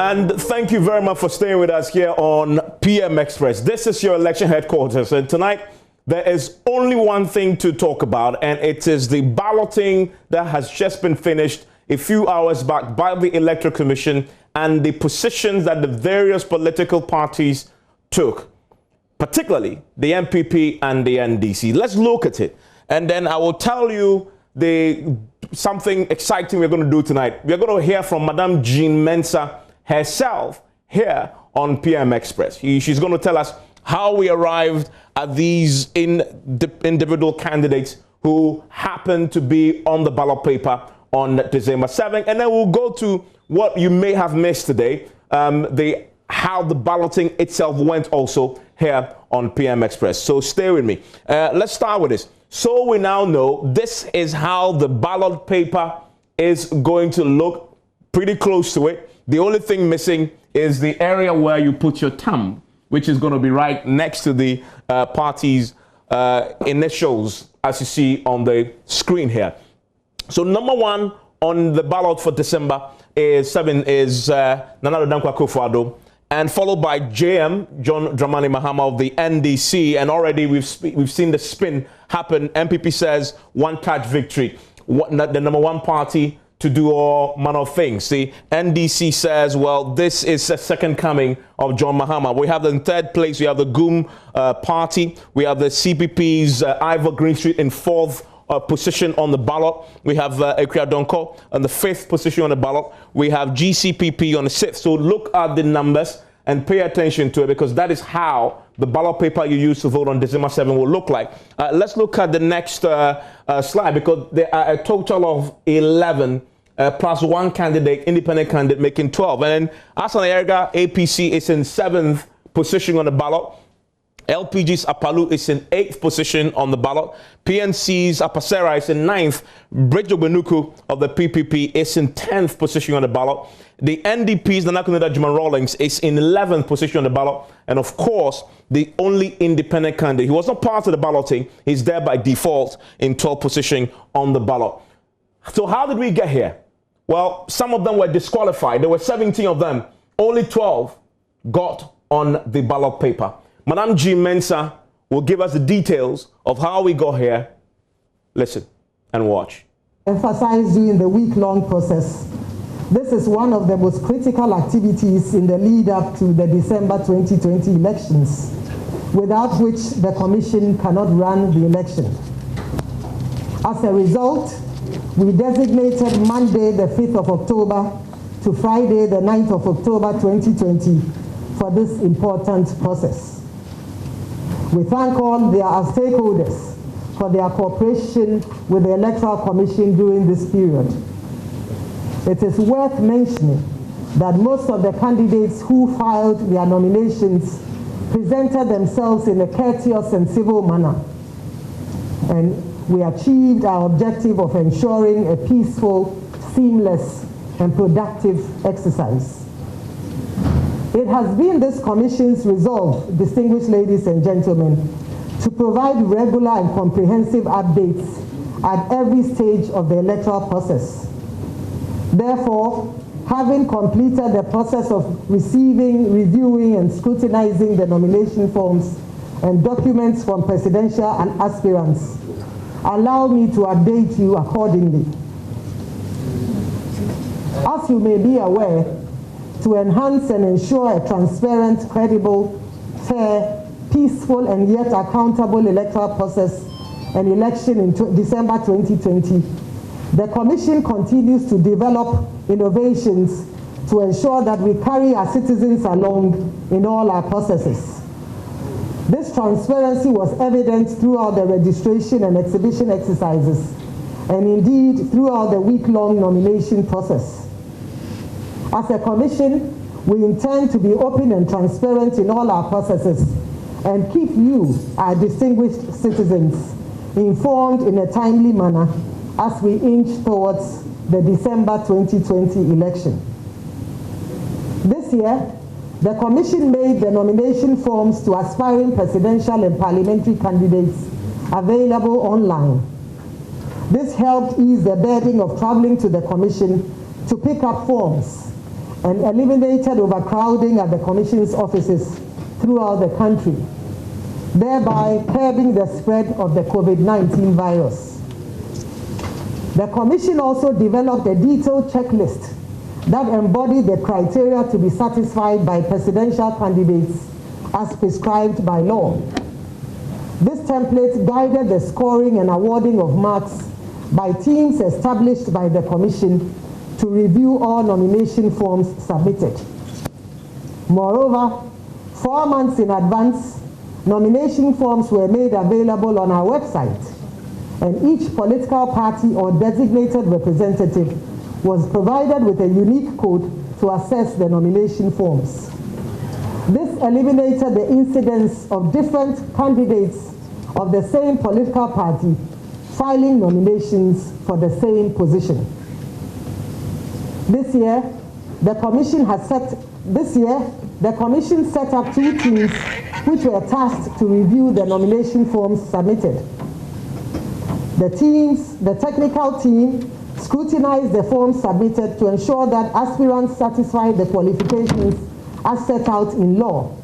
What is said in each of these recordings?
And thank you very much for staying with us here on PM Express. This is your election headquarters, and tonight there is only one thing to talk about, and it is the balloting that has just been finished a few hours back by the Electoral Commission and the positions that the various political parties took, particularly the MPP and the NDC. Let's look at it, and then I will tell you something exciting we're going to do tonight. We're going to hear from Madame Jean Mensah herself here on PM Express. She's going to tell us how we arrived at these individual candidates who happen to be on the ballot paper on December 7th. And then we'll go to what you may have missed today, how the balloting itself went also here on PM Express. So stay with me. Let's start with this. So we now know this is how the ballot paper is going to look, pretty close to it. The only thing missing is the area where you put your thumb, which is going to be right next to the party's initials, as you see on the screen here. So number one on the ballot for December is Nana Dankwa Akufo-Addo, and followed by JM, John Dramani Mahama of the NDC. And already we've seen the spin happen. MPP says one-touch victory. The number one party to do all manner of things. The NDC says, well, this is the second coming of John Mahama. We have in third place, we have the GUM party. We have the CPP's Ivor Greenstreet in fourth position on the ballot. We have Ekria Donko on the fifth position on the ballot. We have GCPP on the sixth. So look at the numbers and pay attention to it, because that is how the ballot paper you use to vote on December 7th will look like. Let's look at the next slide, because there are a total of 11 plus one candidate, independent candidate, making 12. And then Asan Ayerga, APC, is in 7th position on the ballot. LPG's Apalu is in 8th position on the ballot. PNC's Apasera is in 9th. Bridge Obenuku of the PPP is in 10th position on the ballot. The NDP's Nanakuneda Juman Rawlings is in 11th position on the ballot. And of course, the only independent candidate, he was not part of the balloting, he's there by default in 12th position on the ballot. So how did we get here? Well, some of them were disqualified. There were 17 of them. Only 12 got on the ballot paper. Madame Jean Mensah will give us the details of how we got here. Listen and watch. Emphasized during the week-long process. This is one of the most critical activities in the lead-up to the December 2020 elections, without which the Commission cannot run the election. As a result, we designated Monday, the 5th of October to Friday, the 9th of October 2020 for this important process. We thank all our stakeholders for their cooperation with the Electoral Commission during this period. It is worth mentioning that most of the candidates who filed their nominations presented themselves in a courteous and civil manner, and we achieved our objective of ensuring a peaceful, seamless, and productive exercise. It has been this Commission's resolve, distinguished ladies and gentlemen, to provide regular and comprehensive updates at every stage of the electoral process. Therefore, having completed the process of receiving, reviewing, and scrutinizing the nomination forms and documents from presidential and aspirants, allow me to update you accordingly. As you may be aware, to enhance and ensure a transparent, credible, fair, peaceful, and yet accountable electoral process and election in December 2020, the Commission continues to develop innovations to ensure that we carry our citizens along in all our processes. This transparency was evident throughout the registration and exhibition exercises, and indeed throughout the week-long nomination process. As a Commission, we intend to be open and transparent in all our processes and keep you, our distinguished citizens, informed in a timely manner as we inch towards the December 2020 election. This year, the Commission made the nomination forms to aspiring presidential and parliamentary candidates available online. This helped ease the burden of traveling to the Commission to pick up forms and eliminated overcrowding at the Commission's offices throughout the country, thereby curbing the spread of the COVID-19 virus. The Commission also developed a detailed checklist that embodied the criteria to be satisfied by presidential candidates as prescribed by law. This template guided the scoring and awarding of marks by teams established by the Commission to review all nomination forms submitted. Moreover, 4 months in advance, nomination forms were made available on our website, and each political party or designated representative was provided with a unique code to access the nomination forms. This eliminated the incidence of different candidates of the same political party filing nominations for the same position. This year, the Commission set up 2 teams which were tasked to review the nomination forms submitted. The technical team scrutinized the forms submitted to ensure that aspirants satisfied the qualifications as set out in law,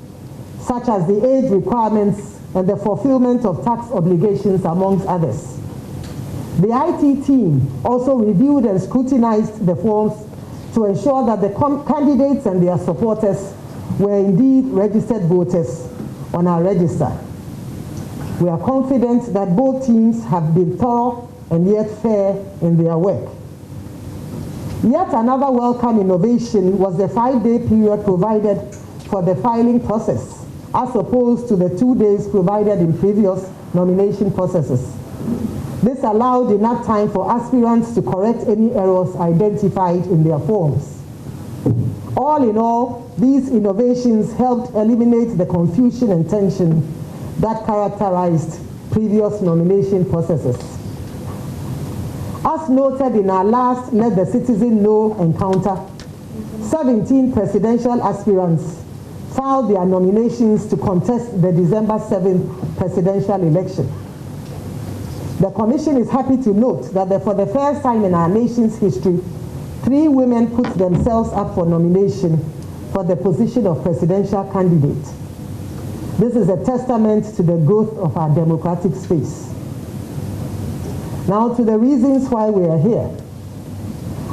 such as the age requirements and the fulfillment of tax obligations, amongst others. The IT team also reviewed and scrutinized the forms to ensure that the candidates and their supporters were indeed registered voters on our register. We are confident that both teams have been thorough and yet fair in their work. Yet another welcome innovation was the 5-day period provided for the filing process, as opposed to the 2 days provided in previous nomination processes. This allowed enough time for aspirants to correct any errors identified in their forms. All in all, these innovations helped eliminate the confusion and tension that characterized previous nomination processes. As noted in our last Let the Citizen Know encounter, 17 presidential aspirants filed their nominations to contest the December 7th presidential election. The Commission is happy to note that for the first time in our nation's history, 3 women put themselves up for nomination for the position of presidential candidate. This is a testament to the growth of our democratic space. Now to the reasons why we are here.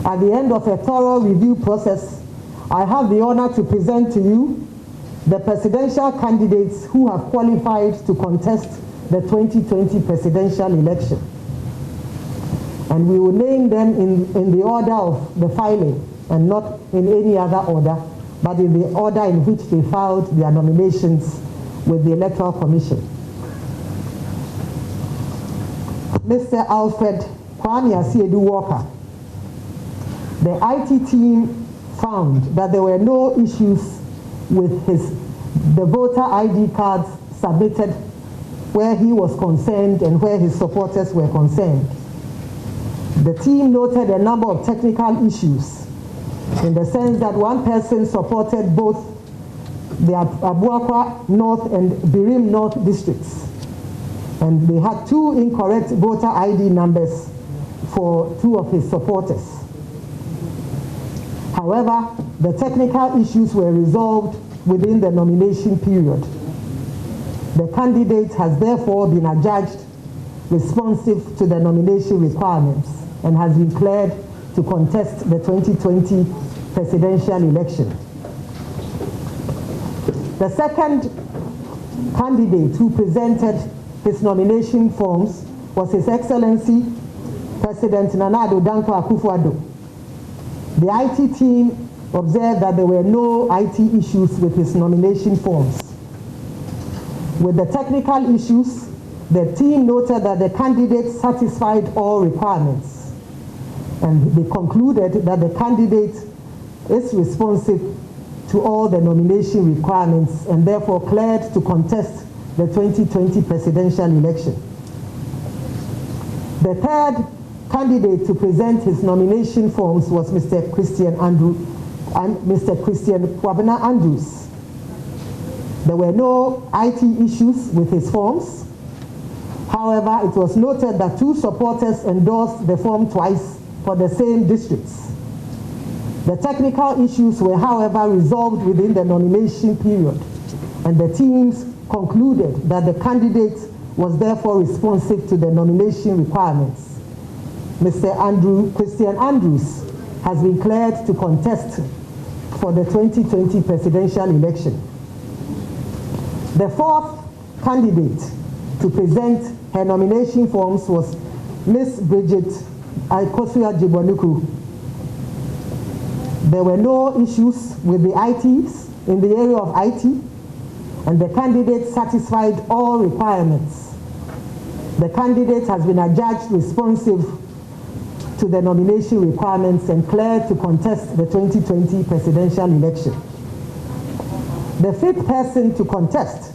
At the end of a thorough review process, I have the honor to present to you the presidential candidates who have qualified to contest the 2020 presidential election. And we will name them in the order of the filing, and not in any other order, but in the order in which they filed their nominations with the Electoral Commission. Mr. Alfred Kwame Asiedu Walker. The IT team found that there were no issues with the voter ID cards submitted where he was concerned and where his supporters were concerned. The team noted a number of technical issues in the sense that one person supported both the Abuakwa North and Birim North districts, and they had 2 incorrect voter ID numbers for 2 of his supporters. However, the technical issues were resolved within the nomination period. The candidate has therefore been adjudged responsive to the nomination requirements and has been cleared to contest the 2020 presidential election. The second candidate who presented his nomination forms was His Excellency President Nana Addo Dankwa Akufo-Addo. The IT team observed that there were no IT issues with his nomination forms. With the technical issues, the team noted that the candidate satisfied all requirements, and they concluded that the candidate is responsive to all the nomination requirements and therefore cleared to contest the 2020 presidential election. The third candidate to present his nomination forms was Mr. Christian Kwabena Andrews. There were no IT issues with his forms. However, it was noted that 2 supporters endorsed the form twice for the same districts. The technical issues were, however, resolved within the nomination period, and the teams concluded that the candidate was therefore responsive to the nomination requirements. Mr. Christian Andrews has been cleared to contest for the 2020 presidential election. The fourth candidate to present her nomination forms was Ms. Bridget Aikosua Jibonuku. There were no issues with the ITs in the area of IT, and the candidate satisfied all requirements. The candidate has been adjudged responsive to the nomination requirements and cleared to contest the 2020 presidential election. The fifth person to contest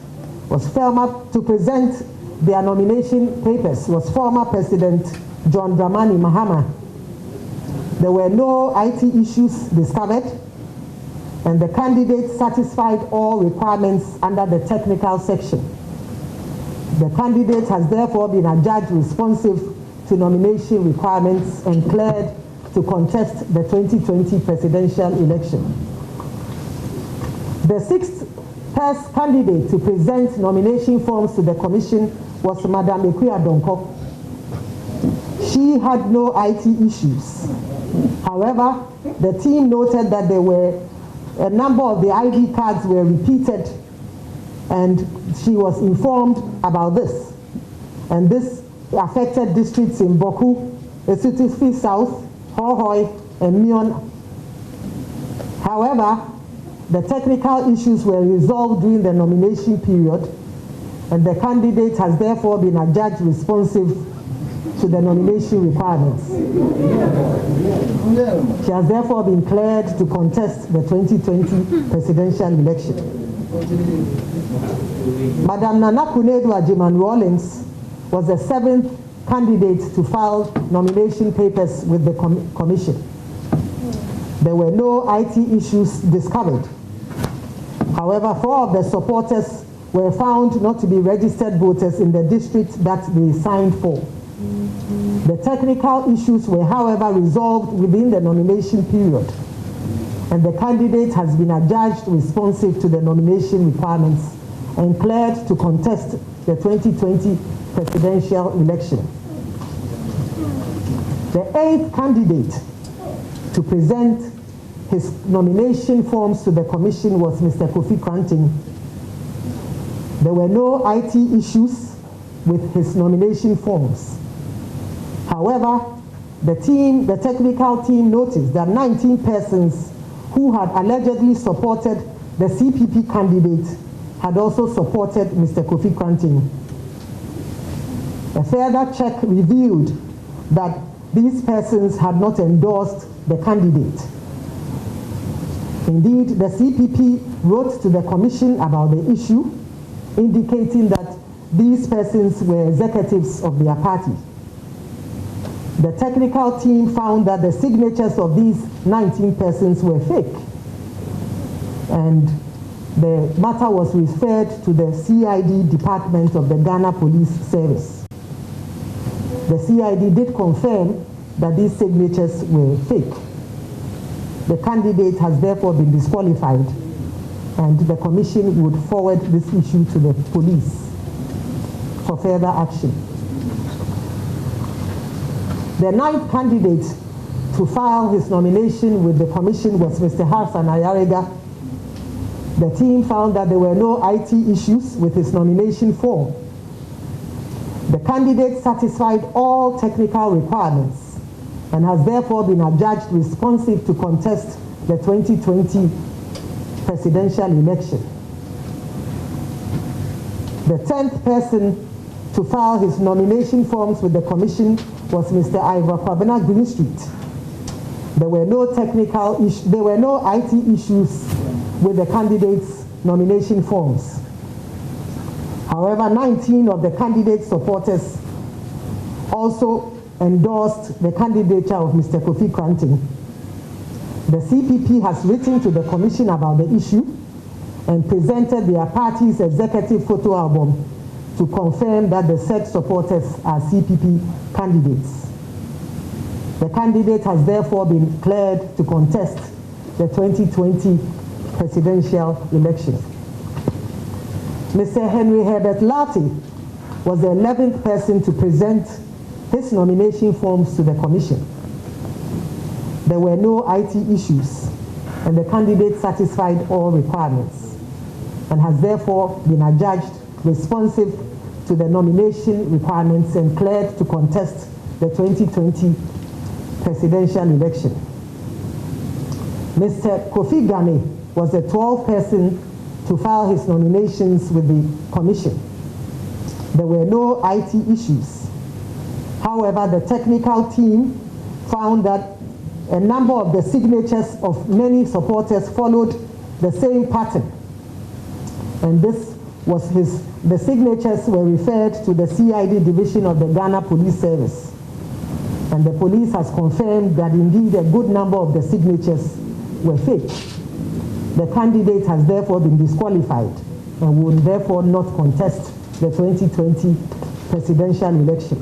to present their nomination papers was former President John Dramani Mahama. There were no IT issues discovered, and the candidate satisfied all requirements under the technical section. The candidate has therefore been adjudged responsive to nomination requirements and cleared to contest the 2020 presidential election. The sixth candidate to present nomination forms to the commission was Madame Ekuya Donko. She had no IT issues. However, the team noted that there were a number of the ID cards were repeated, and she was informed about this. And this affected districts in Boku, Esutufi South, Hohoi, and Mion. However, the technical issues were resolved during the nomination period, and the candidate has therefore been adjudged responsive to the nomination requirements. She has therefore been cleared to contest the 2020 presidential election. Madam Nana Kunedu Ajiman Rawlings was the seventh candidate to file nomination papers with the commission. There were no IT issues discovered. However, 4 of the supporters were found not to be registered voters in the district that they signed for. The technical issues were, however, resolved within the nomination period, and the candidate has been adjudged responsive to the nomination requirements and cleared to contest the 2020 presidential election. The 8th candidate to present his nomination forms to the commission was Mr. Kofi Kranting. There were no IT issues with his nomination forms. However, the technical team noticed that 19 persons who had allegedly supported the CPP candidate had also supported Mr. Kofi Kranting. A further check revealed that these persons had not endorsed the candidate. Indeed, the CPP wrote to the commission about the issue, indicating that these persons were executives of their party. The technical team found that the signatures of these 19 persons were fake, and the matter was referred to the CID department of the Ghana Police Service. The CID did confirm that these signatures were fake. The candidate has therefore been disqualified, and the commission would forward this issue to the police for further action. The 9th candidate to file his nomination with the commission was Mr. Hassan Ayarega. The team found that there were no IT issues with his nomination form. The candidate satisfied all technical requirements and has therefore been adjudged responsive to contest the 2020 presidential election. The 10th person to file his nomination forms with the commission was Mr. Ivor Kwabena Greenstreet. There were no IT issues with the candidate's nomination forms. However, 19 of the candidate's supporters also endorsed the candidature of Mr. Kofi Kranting. The CPP has written to the commission about the issue and presented their party's executive photo album to confirm that the said supporters are CPP candidates. The candidate has therefore been cleared to contest the 2020 presidential election. Mr. Henry Herbert Larty was the 11th person to present his nomination forms to the Commission. There were no IT issues, and the candidate satisfied all requirements, and has therefore been adjudged responsive to the nomination requirements and cleared to contest the 2020 presidential election. Mr. Kofi Gane was the 12th person to file his nominations with the Commission. There were no IT issues. However, the technical team found that a number of the signatures of many supporters followed the same pattern. And the signatures were referred to the CID division of the Ghana Police Service. And the police has confirmed that indeed a good number of the signatures were fake. The candidate has therefore been disqualified and will therefore not contest the 2020 presidential election.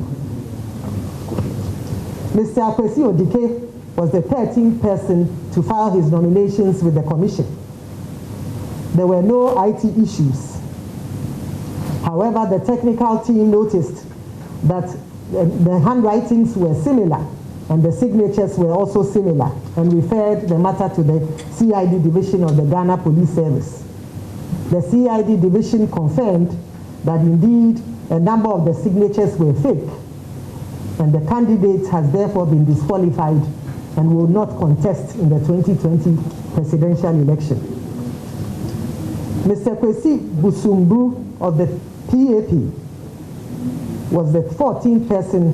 Mr. Akwesi Odike was the 13th person to file his nominations with the Commission. There were no IT issues. However, the technical team noticed that the handwritings were similar and the signatures were also similar, and referred the matter to the CID division of the Ghana Police Service. The CID division confirmed that indeed a number of the signatures were fake, and the candidate has therefore been disqualified and will not contest in the 2020 presidential election. Mr. Kwesi Busumbru of the PAP was the 14th person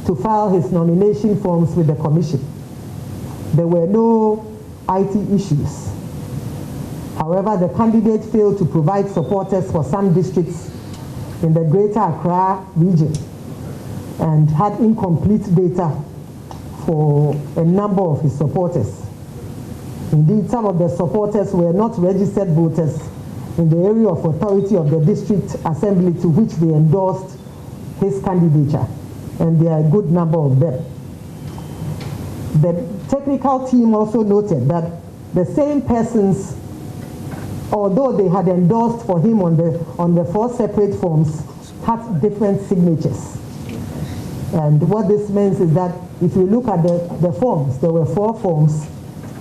to file his nomination forms with the Commission. There were no IT issues. However, the candidate failed to provide supporters for some districts in the Greater Accra region and had incomplete data for a number of his supporters. Indeed, some of the supporters were not registered voters in the area of authority of the district assembly to which they endorsed his candidature, and there are a good number of them. The technical team also noted that the same persons, although they had endorsed for him on the 4 separate forms, had different signatures. And what this means is that if you look at the forms, there were 4 forms,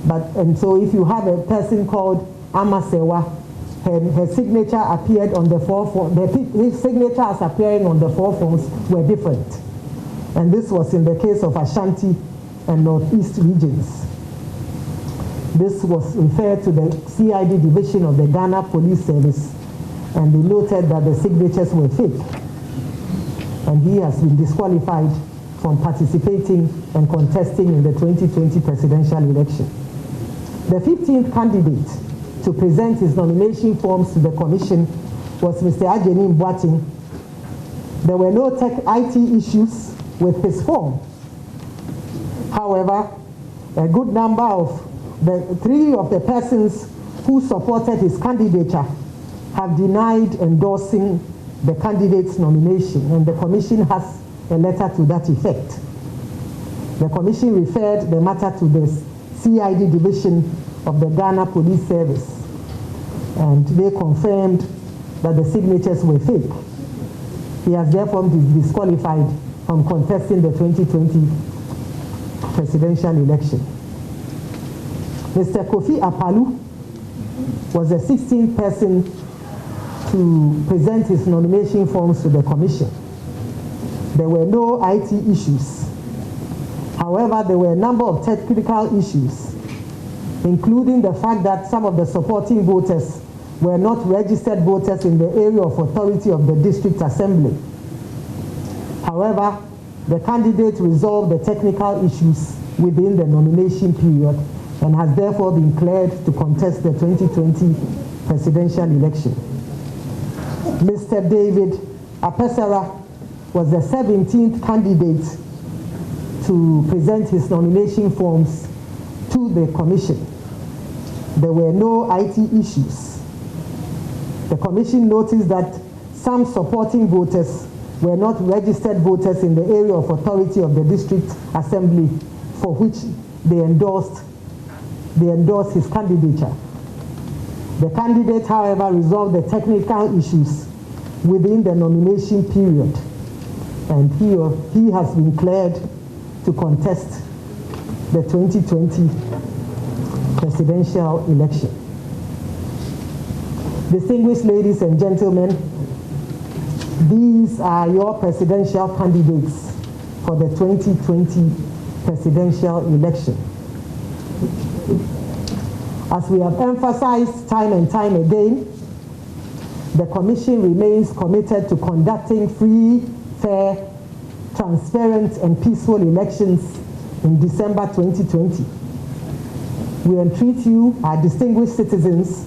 and so if you have a person called Amasewa, her signature appeared on the 4 forms, his signature as appearing on the 4 forms were different. And this was in the case of Ashanti and Northeast regions. This was referred to the CID division of the Ghana Police Service, and they noted that the signatures were fake. And he has been disqualified from participating and contesting in the 2020 presidential election. The 15th candidate to present his nomination forms to the Commission was Mr. Ajeni Boating. There were no IT issues with his form. However, a good number of the 3 of the persons who supported his candidature have denied endorsing the candidate's nomination, and the Commission has a letter to that effect. The Commission referred the matter to the CID division of the Ghana Police Service, and they confirmed that the signatures were fake. He has therefore been disqualified from contesting the 2020 presidential election. Mr. Kofi Apalu was the 16th person to present his nomination forms to the Commission. There were no IT issues. However, there were a number of technical issues, including the fact that some of the supporting voters were not registered voters in the area of authority of the district assembly. However, the candidate resolved the technical issues within the nomination period and has therefore been cleared to contest the 2020 presidential election. Mr. David Apesara was the 17th candidate to present his nomination forms to the Commission. There were no IT issues. The Commission noticed that some supporting voters were not registered voters in the area of authority of the district assembly for which they endorsed they endorsed his candidature. The candidate, however, resolved the technical issues within the nomination period, and he has been cleared to contest the 2020 presidential election. Distinguished ladies and gentlemen, these are your presidential candidates for the 2020 presidential election. As we have emphasized time and time again, the Commission remains committed to conducting free, fair, transparent, and peaceful elections in December 2020. We entreat you, our distinguished citizens,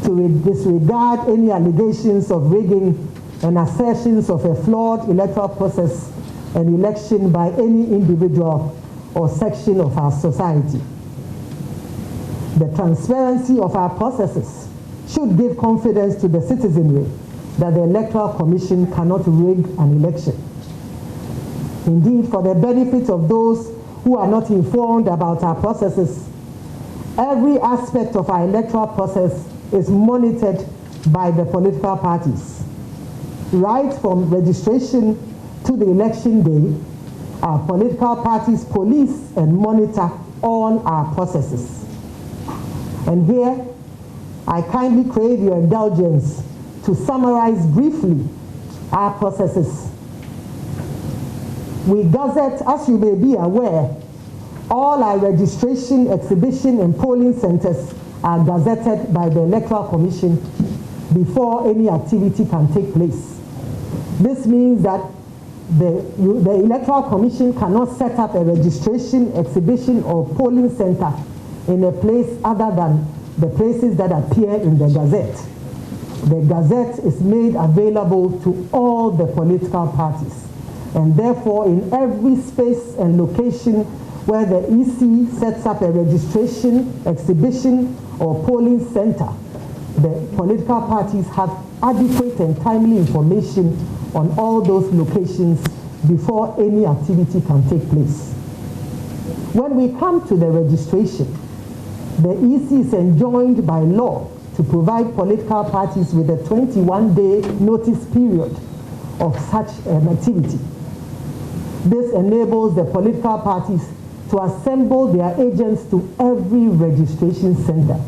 to disregard any allegations of rigging and assertions of a flawed electoral process and election by any individual or section of our society. The transparency of our processes should give confidence to the citizenry that the Electoral Commission cannot rig an election. Indeed, for the benefit of those who are not informed about our processes, every aspect of our electoral process is monitored by the political parties. Right from registration to the election day, our political parties police and monitor all our processes. And here, I kindly crave your indulgence to summarize briefly our processes. We gazette, as you may be aware, all our registration, exhibition, and polling centers are gazetted by the Electoral Commission before any activity can take place. This means that the Electoral Commission cannot set up a registration, exhibition, or polling center in a place other than the places that appear in the Gazette. The Gazette is made available to all the political parties, and therefore in every space and location where the EC sets up a registration, exhibition, or polling center, the political parties have adequate and timely information on all those locations before any activity can take place. When we come to the registration, the EC is enjoined by law to provide political parties with a 21-day notice period of such an activity. This enables the political parties to assemble their agents to every registration center.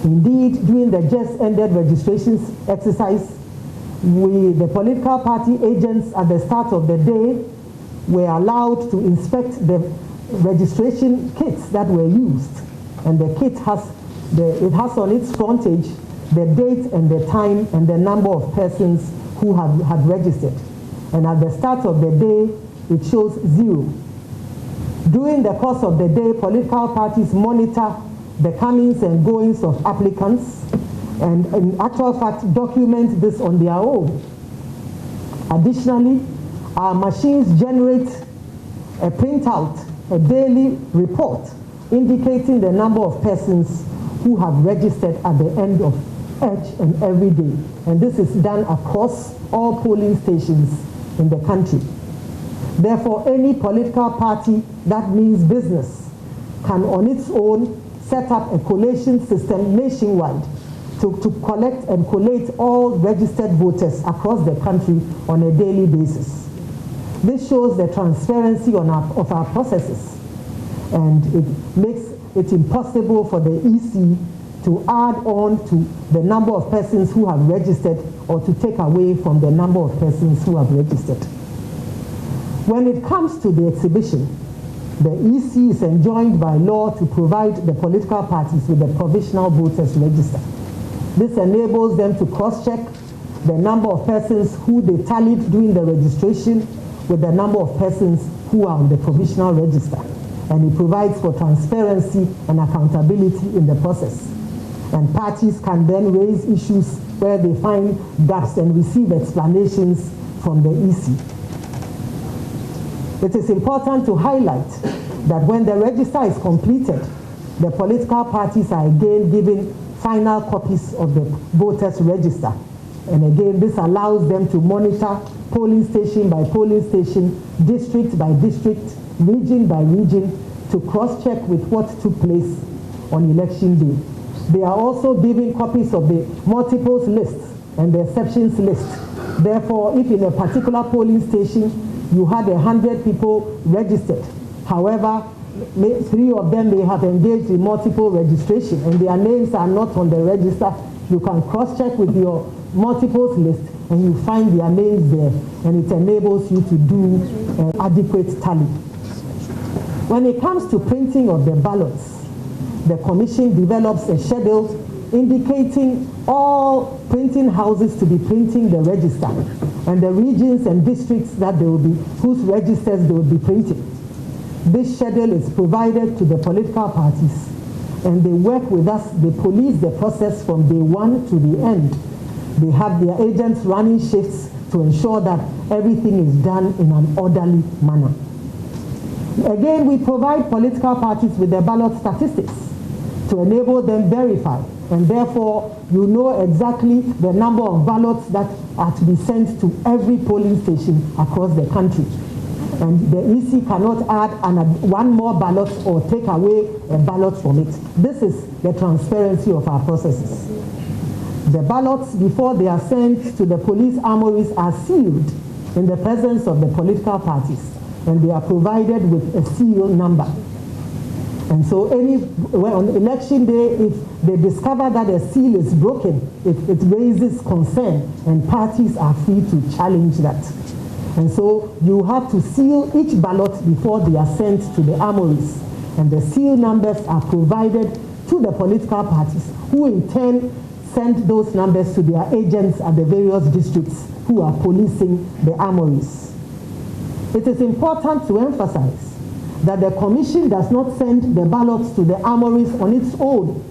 Indeed, during the just ended registration exercise, the political party agents at the start of the day were allowed to inspect the registration kits that were used. And the kit has on its frontage the date and the time and the number of persons who had registered. And at the start of the day, it shows 0. During the course of the day, political parties monitor the comings and goings of applicants and in actual fact document this on their own. Additionally, our machines generate a printout, a daily report indicating the number of persons who have registered at the end of each and every day. And this is done across all polling stations in the country. Therefore, any political party that means business can on its own set up a collation system nationwide to collect and collate all registered voters across the country on a daily basis. This shows the transparency of our processes, and it makes it impossible for the EC to add on to the number of persons who have registered or to take away from the number of persons who have registered. When it comes to the exhibition, the EC is enjoined by law to provide the political parties with a provisional voters register. This enables them to cross-check the number of persons who they tallied during the registration with the number of persons who are on the provisional register. And it provides for transparency and accountability in the process. And parties can then raise issues where they find gaps and receive explanations from the EC. It is important to highlight that when the register is completed, the political parties are again given final copies of the voters' register. And again, this allows them to monitor polling station by polling station, district by district, region by region, to cross-check with what took place on election day. They are also given copies of the multiples list and the exceptions list. Therefore, if in a particular polling station you had 100 people registered, however, 3 of them may have engaged in multiple registration and their names are not on the register, you can cross-check with your multiples list and you find their names there, and it enables you to do an adequate tally. When it comes to printing of the ballots, the Commission develops a schedule indicating all printing houses to be printing the register and the regions and districts that they will be, whose registers they will be printing. This schedule is provided to the political parties, and they work with us. They police the process from day one to the end. They have their agents running shifts to ensure that everything is done in an orderly manner. Again, we provide political parties with the ballot statistics to enable them verify, and therefore you know exactly the number of ballots that are to be sent to every polling station across the country. And the EC cannot add one more ballot or take away a ballot from it. This is the transparency of our processes. The ballots, before they are sent to the police armories, are sealed in the presence of the political parties, and they are provided with a serial number. And so on election day, if they discover that a seal is broken, it raises concern, and parties are free to challenge that. And so you have to seal each ballot before they are sent to the armories, and the seal numbers are provided to the political parties, who in turn send those numbers to their agents at the various districts who are policing the armories. It is important to emphasize that the Commission does not send the ballots to the armories on its own.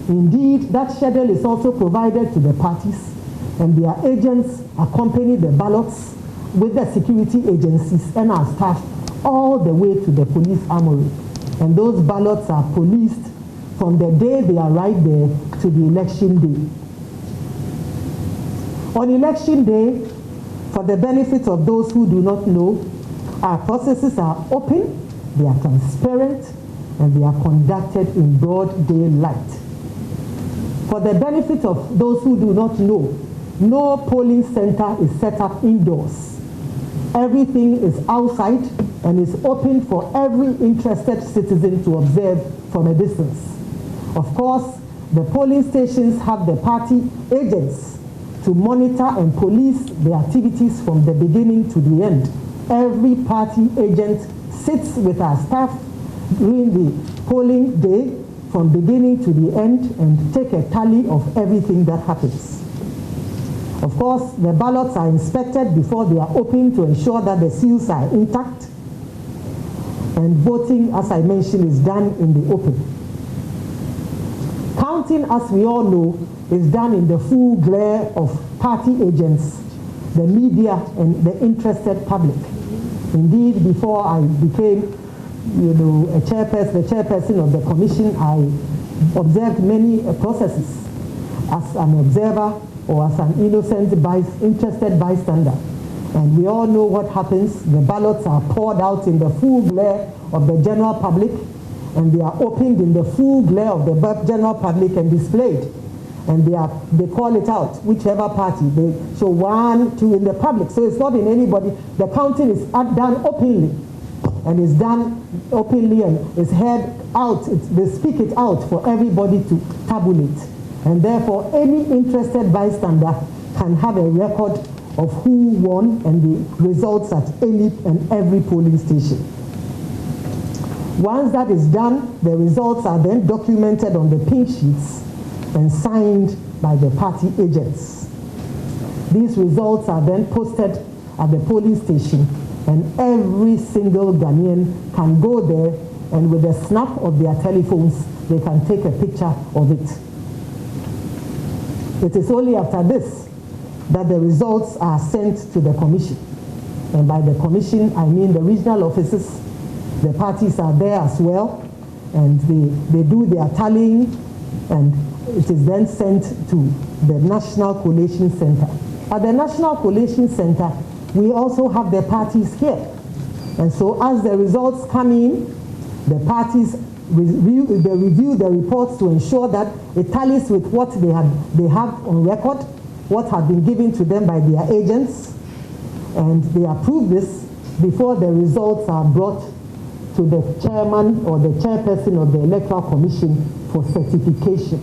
Indeed, that schedule is also provided to the parties, and their agents accompany the ballots with the security agencies and our staff all the way to the police armory. And those ballots are policed from the day they arrive there to the election day. On election day, for the benefit of those who do not know, our processes are open, they are transparent, and they are conducted in broad daylight. For the benefit of those who do not know, no polling center is set up indoors. Everything is outside and is open for every interested citizen to observe from a distance. Of course, the polling stations have the party agents to monitor and police the activities from the beginning to the end. Every party agent sits with our staff during the polling day from beginning to the end and take a tally of everything that happens. Of course, the ballots are inspected before they are opened to ensure that the seals are intact, and voting, as I mentioned, is done in the open. Counting, as we all know, is done in the full glare of party agents, the media, and the interested public. Indeed, before I became, the chairperson of the Commission, I observed many processes as an observer or as an innocent, interested bystander. And we all know what happens. The ballots are poured out in the full glare of the general public, and they are opened in the full glare of the general public and displayed. And they call it out, whichever party. They show 1, 2 in the public. So it's not in anybody. The counting is done openly. And is done openly and is heard out. They speak it out for everybody to tabulate. And therefore, any interested bystander can have a record of who won and the results at any and every polling station. Once that is done, the results are then documented on the pink sheets and signed by the party agents. These results are then posted at the polling station, and every single Ghanaian can go there, and with a snap of their telephones, they can take a picture of it. It is only after this that the results are sent to the Commission. And by the Commission, I mean the regional offices. The parties are there as well, and they do their tallying, and it is then sent to the National Collation Center. At the National Collation Center, we also have the parties here. And so as the results come in, The parties review the reports to ensure that it tallies with what they have on record, what had been given to them by their agents, and they approve this before the results are brought to the chairman or the chairperson of the Electoral Commission for certification.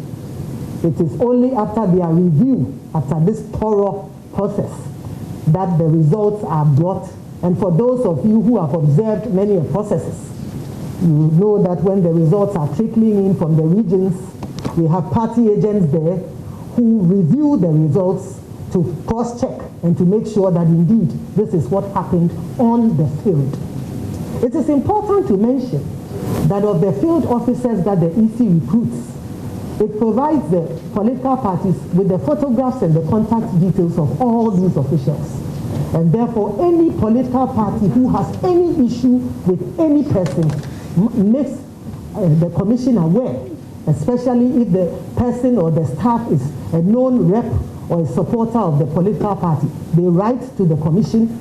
It is only after their review, after this thorough process, that the results are brought. And for those of you who have observed many processes, you know that when the results are trickling in from the regions, we have party agents there who review the results to cross-check and to make sure that indeed this is what happened on the field. It is important to mention that of the field officers that the EC recruits, it provides the political parties with the photographs and the contact details of all these officials. And therefore, any political party who has any issue with any person makes the commission aware, especially if the person or the staff is a known rep or a supporter of the political party. They write to the commission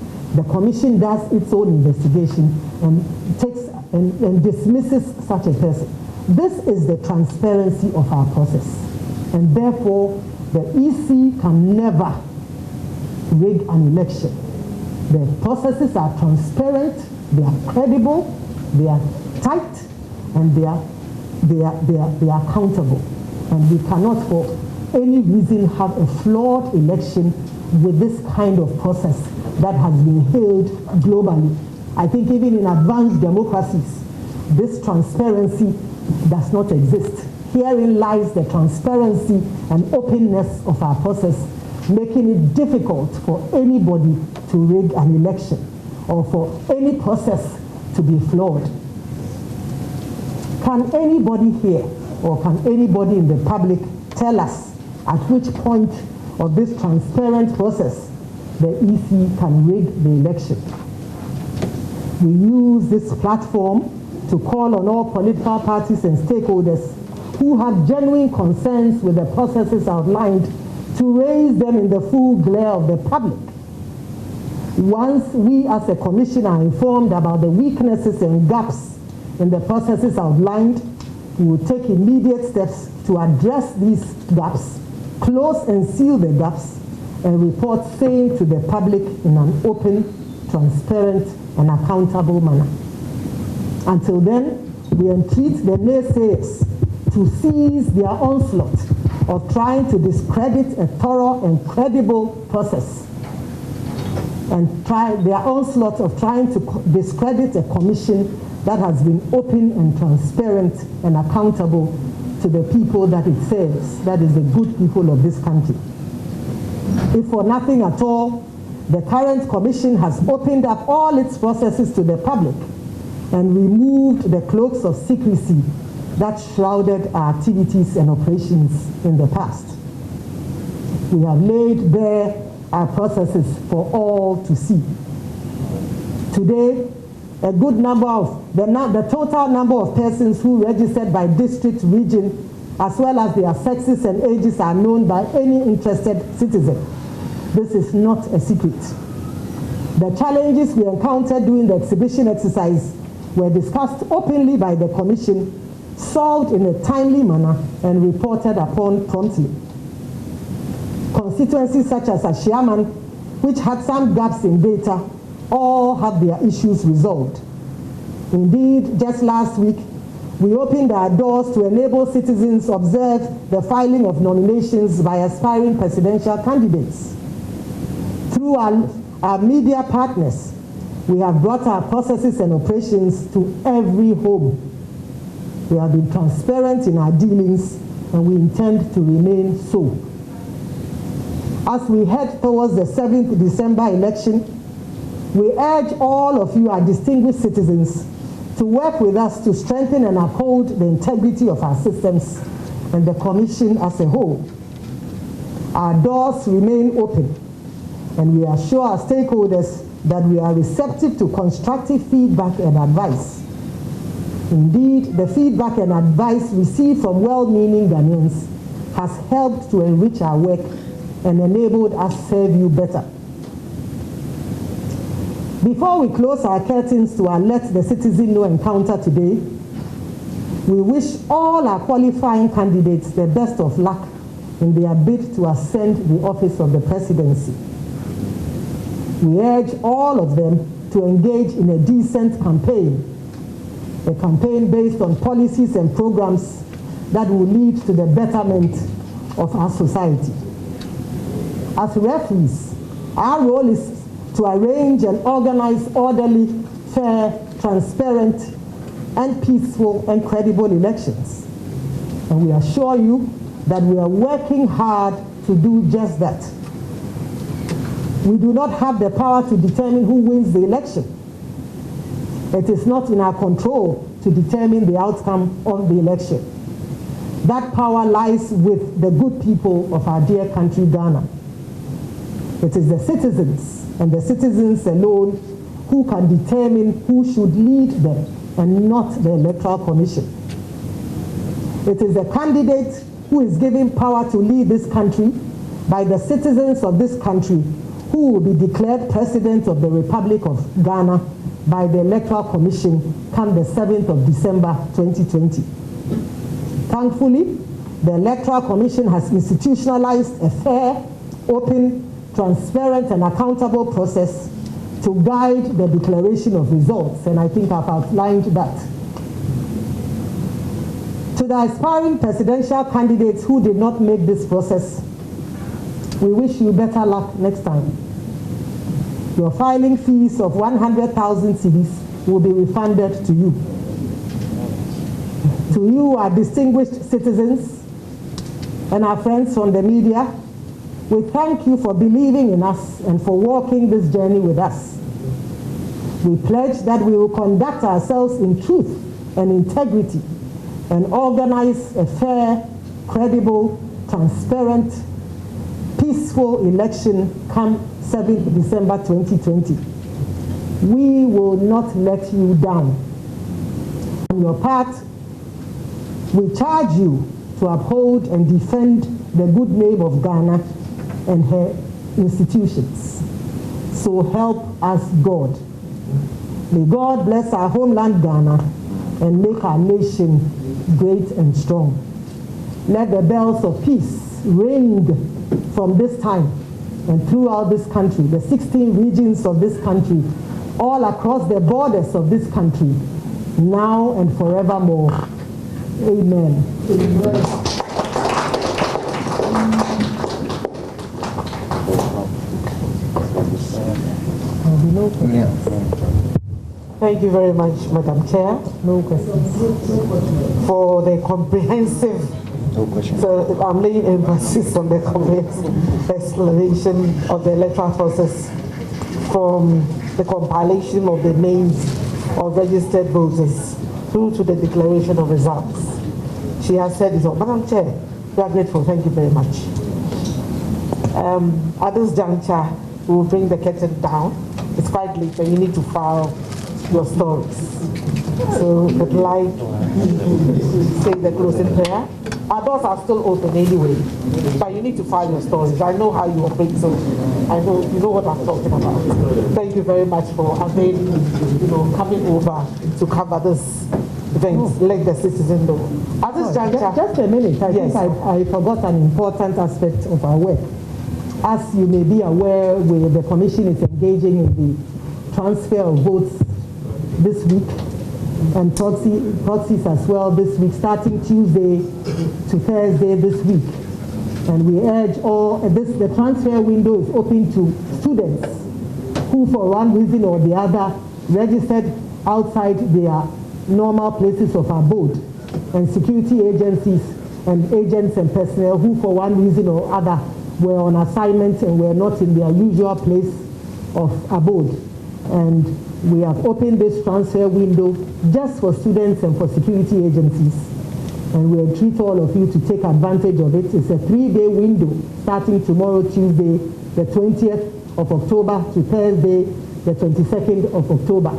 does its own investigation and takes and dismisses such a person. This is the transparency of our process, and therefore the EC can never rig an election. The processes are transparent, they are credible, they are tight, and they are accountable. And we cannot for any reason have a flawed election with this kind of process that has been hailed globally. I think even in advanced democracies, this transparency does not exist. Herein lies the transparency and openness of our process, making it difficult for anybody to rig an election or for any process to be flawed. Can anybody here or can anybody in the public tell us at which point of this transparent process the EC can rig the election? We use this platform to call on all political parties and stakeholders who have genuine concerns with the processes outlined to raise them in the full glare of the public. Once we as a commission are informed about the weaknesses and gaps in the processes outlined, we will take immediate steps to address these gaps, close and seal the gaps, and report same to the public in an open, transparent, and accountable manner. Until then, we entreat the naysayers to cease their onslaught of trying to discredit a thorough and credible process, and their onslaught of trying to discredit a commission that has been open and transparent and accountable to the people that it serves, that is the good people of this country. If for nothing at all, the current commission has opened up all its processes to the public and removed the cloaks of secrecy that shrouded our activities and operations in the past. We have laid bare our processes for all to see. Today, a good number of the total number of persons who registered by district, region, as well as their sexes and ages are known by any interested citizen. This is not a secret. The challenges we encountered during the exhibition exercise were discussed openly by the Commission, solved in a timely manner, and reported upon promptly. Constituencies such as Ashiaman, which had some gaps in data, all have their issues resolved. Indeed, just last week, we opened our doors to enable citizens observe the filing of nominations by aspiring presidential candidates. Through our media partners, we have brought our processes and operations to every home. We have been transparent in our dealings, and we intend to remain so. As we head towards the 7th December election, we urge all of you, our distinguished citizens, to work with us to strengthen and uphold the integrity of our systems and the Commission as a whole. Our doors remain open, and we assure our stakeholders that we are receptive to constructive feedback and advice. Indeed, the feedback and advice received from well-meaning Ghanaians has helped to enrich our work and enabled us to serve you better. Before we close our curtains to our Let the Citizen Know encounter today, We wish all our qualifying candidates the best of luck in their bid to ascend the office of the presidency. We urge all of them to engage in a decent campaign, a campaign based on policies and programs that will lead to the betterment of our society. As referees, our role is to arrange and organize orderly, fair, transparent, and peaceful and credible elections. And we assure you that we are working hard to do just that. We do not have the power to determine who wins the election. It is not in our control to determine the outcome of the election. That power lies with the good people of our dear country, Ghana. It is the citizens and the citizens alone who can determine who should lead them and not the Electoral Commission. It is the candidate who is given power to lead this country by the citizens of this country who will be declared President of the Republic of Ghana by the Electoral Commission come the 7th of December 2020. Thankfully, the Electoral Commission has institutionalized a fair, open, transparent and accountable process to guide the declaration of results, and I think I've outlined that. To the aspiring presidential candidates who did not make this process, we wish you better luck next time. Your filing fees of 100,000 cedis will be refunded to you. To you, our distinguished citizens and our friends from the media, we thank you for believing in us and for walking this journey with us. We pledge that we will conduct ourselves in truth and integrity and organize a fair, credible, transparent, peaceful election come 7th December 2020. We will not let you down. On your part, we charge you to uphold and defend the good name of Ghana and her institutions. So help us God. May God bless our homeland Ghana and make our nation great and strong. Let the bells of peace ring from this time and throughout this country, the 16 regions of this country, all across the borders of this country, now and forevermore. Amen. Amen. No questions. Thank you very much, Madam Chair. No questions. For the comprehensive, so I'm laying emphasis on the comprehensive explanation of the electoral process from the compilation of the names of registered voters through to the declaration of results. She has said it all. Madam Chair, we are grateful. Thank you very much. At this juncture, we will bring the curtain down. It's quite late and you need to file your stories. So I'd like to say the closing prayer. Our doors are still open anyway, but you need to file your stories. I know how you operate, so I know you know what I'm talking about. Thank you very much for coming over to cover this event. Let the citizen know. At this juncture, just a minute. I think I forgot an important aspect of our work. As you may be aware, the Commission is engaging in the transfer of votes this week and proxies as well this week, starting Tuesday to Thursday this week. And we urge the transfer window is open to students who for one reason or the other registered outside their normal places of abode, and security agencies and agents and personnel who for one reason or other were on assignment and were not in their usual place of abode. And we have opened this transfer window just for students and for security agencies. And we entreat all of you to take advantage of it. It's a 3-day window starting tomorrow, Tuesday, the 20th of October to Thursday, the 22nd of October.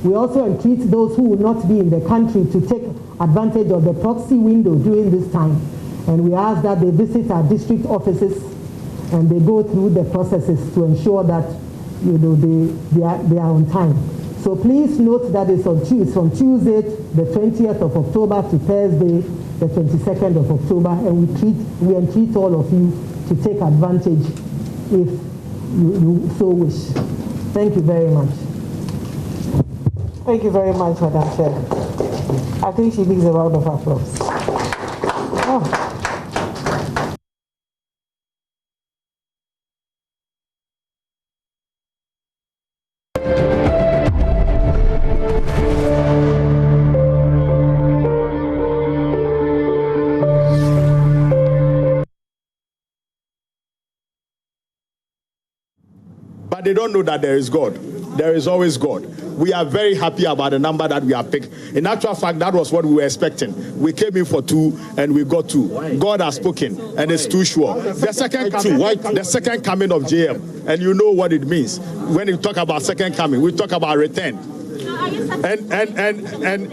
We also entreat those who will not be in the country to take advantage of the proxy window during this time. And we ask that they visit our district offices and they go through the processes to ensure that they are on time. So please note that it's from Tuesday, the 20th of October to Thursday, the 22nd of October, and we entreat all of you to take advantage if you so wish. Thank you very much. Thank you very much, Madam Chair. I think she needs a round of applause. Oh. But they don't know that there is God. There is always God. We are very happy about the number that we have picked. In actual fact, that was what we were expecting. We came in for 2 and we got 2. God has spoken and it's too sure. The second coming of JM, and you know what it means. When you talk about second coming, we talk about return. And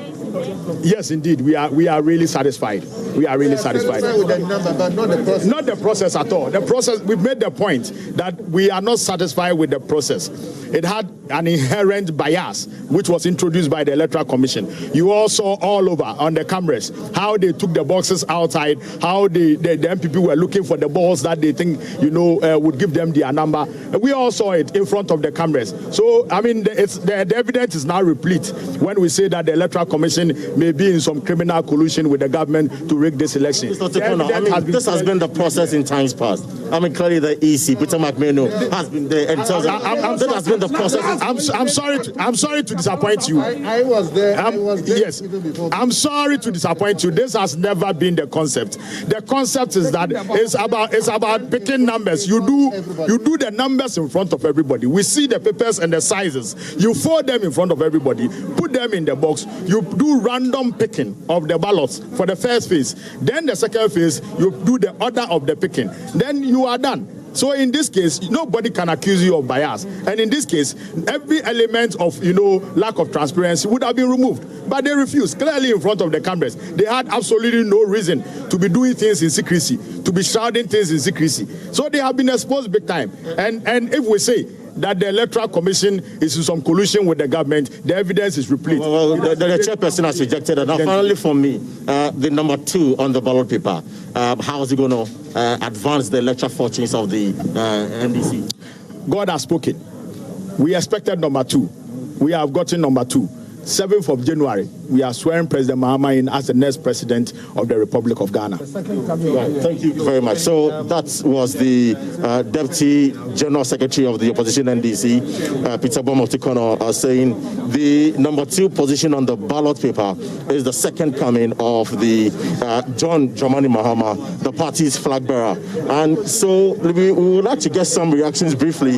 yes, indeed, we are really satisfied. We are really satisfied. With the number, but not the process. Not the process at all. The process, we've made the point that we are not satisfied with the process. It had an inherent bias, which was introduced by the Electoral Commission. You all saw all over on the cameras how they took the boxes outside, how the MPP were looking for the balls that they think, would give them their number. We all saw it in front of the cameras. So, I mean, the evidence is now replete when we say that the Electoral Commission may be in some criminal collusion with the government to rig this election. This has been the process in times past. I mean, clearly the EC, Peter McMahon, has been there and tells that has been the process. I'm sorry to disappoint you. I was there. Yes, I'm sorry to disappoint you. This has never been the concept. The concept is that it's about picking numbers. You do the numbers in front of everybody. We see the papers and the sizes. You fold them in front of everybody, put them in the box. You do random picking of the ballots for the first phase. Then the second phase, you do the order of the picking. Then you are done. So in this case, nobody can accuse you of bias. And in this case, every element of, lack of transparency would have been removed. But they refused, clearly in front of the cameras. They had absolutely no reason to be doing things in secrecy, to be shouting things in secrecy. So they have been exposed big time. And if we say that the Electoral Commission is in some collusion with the government, the evidence is replete. Well, the chairperson has rejected it. Now, finally, for me, the number 2 on the ballot paper, how is it going to advance the electoral fortunes of the NDC? God has spoken. We expected number 2. We have gotten number 2. 7th of January, we are swearing President Mahama in as the next president of the Republic of Ghana. Thank you very much. So that was the Deputy General Secretary of the Opposition NDC, Peter Bomoftikono, saying the number 2 position on the ballot paper is the second coming of the John Dramani Mahama, the party's flag bearer. And so we would like to get some reactions briefly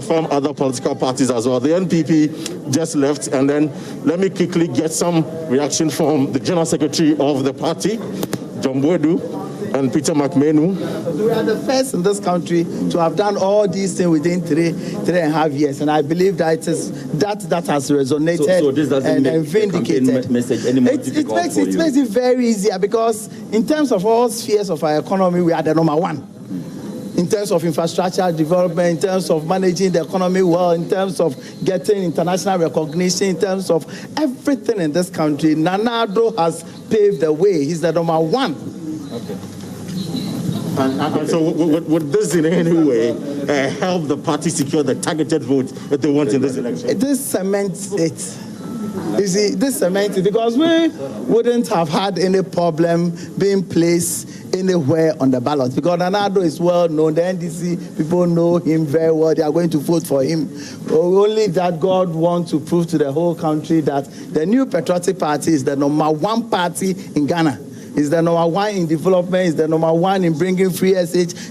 from other political parties as well. The NPP just left, and then let me quickly get some reaction from the General Secretary of the party, John Boedu, and Peter McMahon. We are the first in this country to have done all these things within three and a half years, and I believe that it is that has resonated so this doesn't and vindicated. Message any more It makes it very easier, because in terms of all spheres of our economy, we are the number 1. In terms of infrastructure development, in terms of managing the economy well, in terms of getting international recognition, in terms of everything in this country, Nana Addo has paved the way. He's the number 1. Okay. And so would this in any way help the party secure the targeted vote that they want in this election? This cements it. You see, this cements it, because we wouldn't have had any problem being placed anywhere on the ballot, because Nana Addo is well known. The NDC people know him very well. They are going to vote for him. Only that God wants to prove to the whole country that the New Patriotic Party is the number 1 party in Ghana. Is the number 1 in development, is the number 1 in bringing free SHS,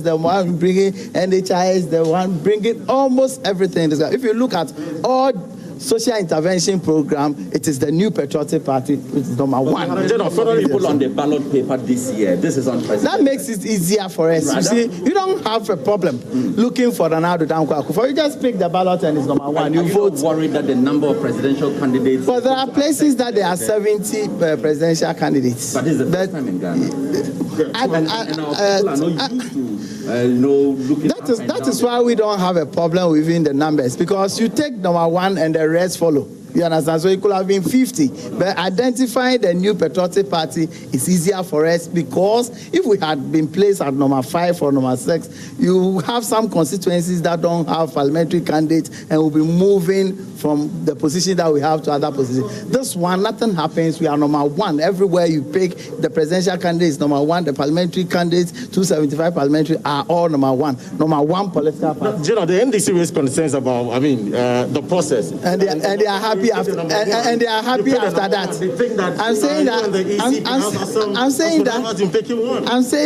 the one in bringing NHIS, the one bringing almost everything. If you look at all social intervention program, it is the New Patriotic Party, which is number 1. General, federally put on the ballot paper this year. This is unprecedented. That makes it easier for us. You see, you don't have a problem looking for Nana Addo Dankwa Akufo. You just pick the ballot and it's number 1. You vote. Not worried that the number of presidential candidates? But there are places that there are 70 presidential candidates. But this is the first time in Ghana. And our people are not used to looking. That is why we don't have a problem within the numbers, because you take number 1 and the rest follow. You understand? So it could have been 50. But identifying the new patriotic party is easier for us, because if we had been placed at number 5 or number 6, you have some constituencies that don't have parliamentary candidates and will be moving from the position that we have to other positions. This one, nothing happens. We are number 1. Everywhere you pick, the presidential candidates number 1, the parliamentary candidates, 275 parliamentary, are all number 1. Number 1 political party. You know, the NDC raised concerns about, the process. And they are happy after, and they are happy after that. I'm saying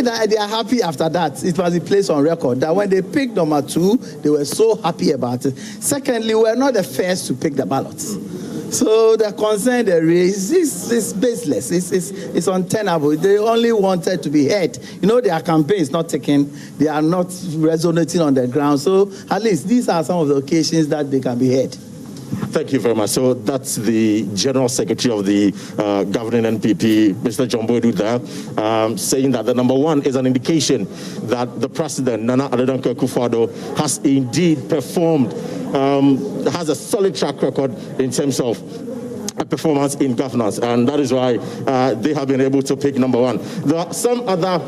that they are happy after that. It was a place on record that when they picked number 2, they were so happy about it. Secondly, we are not the first to pick the ballots. So the concern they raise is baseless. It's untenable. They only wanted to be heard. You know, their campaign is not taken. They are not resonating on the ground. So at least these are some of the occasions that they can be heard. Thank you very much. So that's the General Secretary of the governing NPP, Mr. John Boydu there, saying that the number 1 is an indication that the President, Nana Addo Akufo-Addo, has indeed performed, has a solid track record in terms of performance in governance, and that is why they have been able to pick number 1. There are some other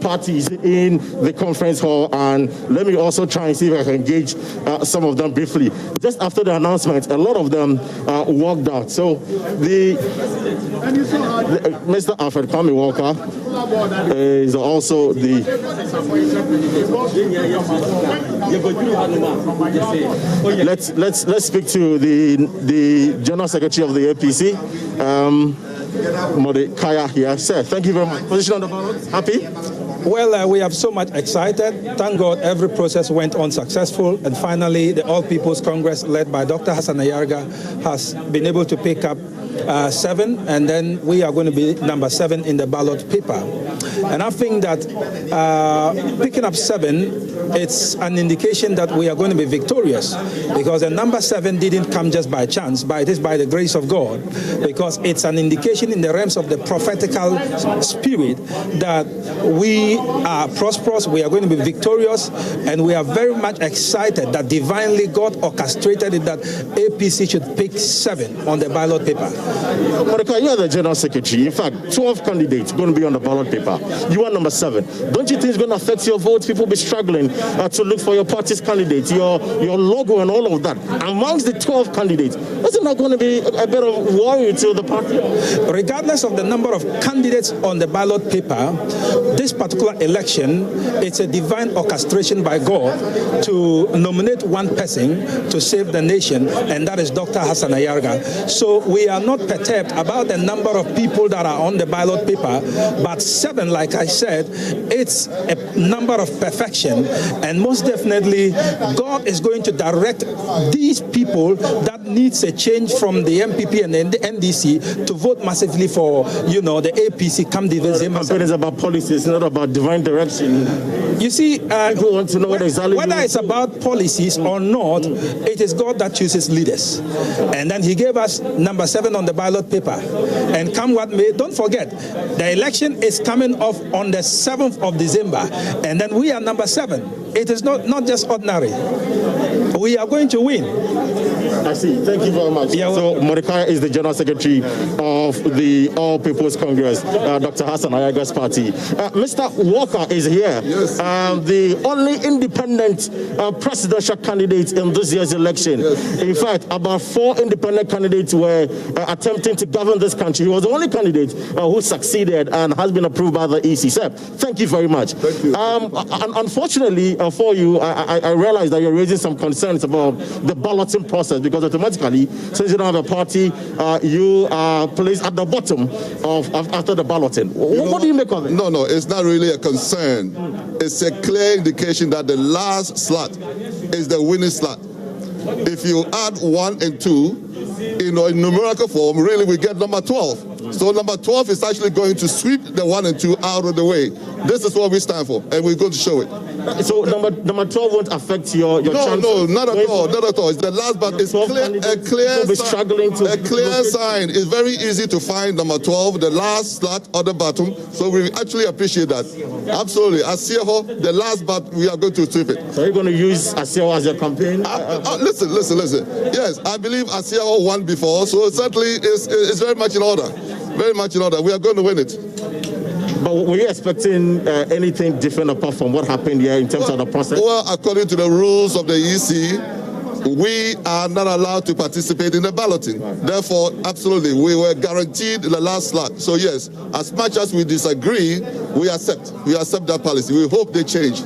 parties in the conference hall, and let me also try and see if I can engage some of them briefly. Just after the announcement, a lot of them walked out. So Mr. Alfred Kwame Walker is also the let's speak to the General Secretary of the APC, Mordecai here. Sir, thank you very much. Position on the ballot? Happy? Well, we are so much excited. Thank God every process went on successful, and finally the All People's Congress led by Dr. Hassan Ayarga has been able to pick up 7, and then we are going to be number 7 in the ballot paper. And I think that picking up 7, it's an indication that we are going to be victorious, because the number 7 didn't come just by chance, but it is by the grace of God, because it's an indication in the realms of the prophetical spirit that we are prosperous, we are going to be victorious, and we are very much excited that divinely God orchestrated it that APC should pick 7 on the ballot paper. Monica, you are the General Secretary. In fact, 12 candidates going to be on the ballot paper. You are number 7. Don't you think it's going to affect your vote? People will be struggling to look for your party's candidate, your logo and all of that. Amongst the 12 candidates, isn't that going to be a bit of worry to the party? Regardless of the number of candidates on the ballot paper, this particular election, it's a divine orchestration by God to nominate one person to save the nation, and that is Dr. Hassan Ayarga. So we are not perturbed about the number of people that are on the ballot paper, but 7, like I said, it's a number of perfection, and most definitely God is going to direct these people that needs a change from the MPP and the NDC to vote massively for, the APC come December. The campaign is about policies, not about divine direction. You see, people want to know whether it's about policies or not, it is God that chooses leaders. And then he gave us number 7 on the ballot paper. And come what may, don't forget, the election is coming off on the 7th of December. And then we are number 7. It is not just ordinary. We are going to win. I see. Thank you very much. Yeah, so Mordecai is the General Secretary of the All People's Congress, Dr. Hassan Ayarga's party. Mr. Walker is here. Yes. The only independent presidential candidate in this year's election. Yes. In fact, about 4 independent candidates were attempting to govern this country. He was the only candidate who succeeded and has been approved by the EC. Sir, thank you very much. Thank you. Unfortunately for you, I realize that you're raising some concerns about the balloting process, because automatically, since you don't have a party, you are placed at the bottom after the balloting. What do you make of it? No, it's not really a concern. It's a clear indication that the last slot is the winning slot. If you add 1 and 2, in numerical form, really we get number 12. So number 12 is actually going to sweep the 1 and 2 out of the way. This is what we stand for, and we're going to show it. So number 12 won't affect your chance? No, not at all, not at all. It's the last, but it's a clear sign. It's very easy to find number 12, the last slot on the bottom. So we actually appreciate that. Absolutely. Asieho, the last, but we are going to sweep it. So you're going to use Asieho as your campaign? Listen. Yes, I believe Asieho won before, so certainly it's very much in order. Very much in order. We are going to win it. But were you expecting anything different apart from what happened here in terms of the process? Well, according to the rules of the EC, we are not allowed to participate in the balloting. Therefore, absolutely, we were guaranteed the last slot. So yes, as much as we disagree, we accept that policy. We hope they change.